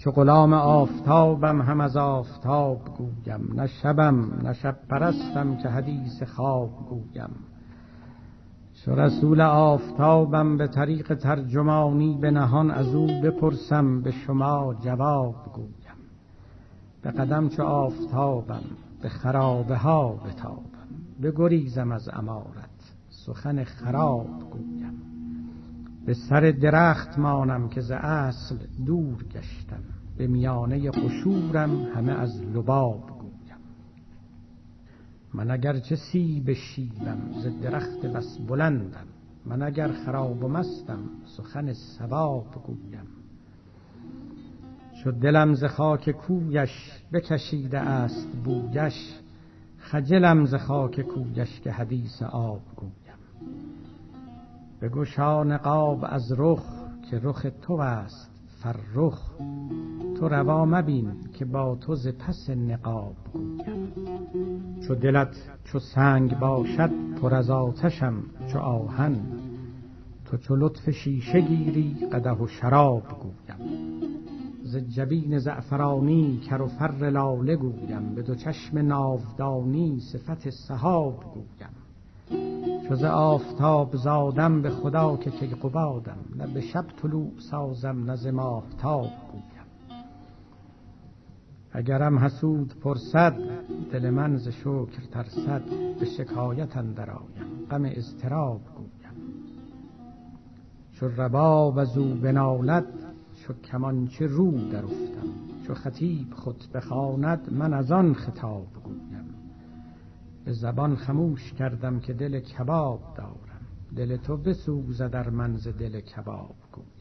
چو غلام آفتابم هم از آفتاب گویم، نه شبم نه شب پرستم که حدیث خواب گویم. چو رسول آفتابم به طریق ترجمانی به نهان از او بپرسم به شما جواب گویم. به قدم چو آفتابم به خرابه ها بتابم، بگریزم از امارت سخن خراب گویم. به سر درخت مانم که ز اصل دور گشتم، به میانه قشورم همه از لباب گویم. من اگر چه سیب شیبم ز درخت بس بلندم، من اگر خراب و مستم سخن صواب گویم. چو دلم ز خاک کویش بکشیده است بویش، خجلم ز خاک کویش که حدیث آب گویم. بگشا نقاب از رخ که رخ تو است فرخ، تو روا مبین که با تو ز پس نقاب گویم. چو دلت چو سنگ باشد پر از آتشم چو آهن، تو چو لطف شیشه گیری قدح و شراب گویم. ز جبین زعفرانی کر و فر لاله گویم، به دو چشم ناودانی صفت سحاب گویم. چو ز آفتاب زادم به خدا که کیقبادم، نه به شب طلوع سازم نه ز ماهتاب گویم. اگرم حسود پرسد دل من ز شکر ترسد، به شکایت اندر آیم غم اضطراب گویم. چو رباب از او بنالد چو کمانچه رو در افتم، چو خطیب خطبه خواند من از آن خطاب گویم. به زبان خموش کردم که دل کباب دارم، دل تو بسوزد ار من ز دل کباب گویم.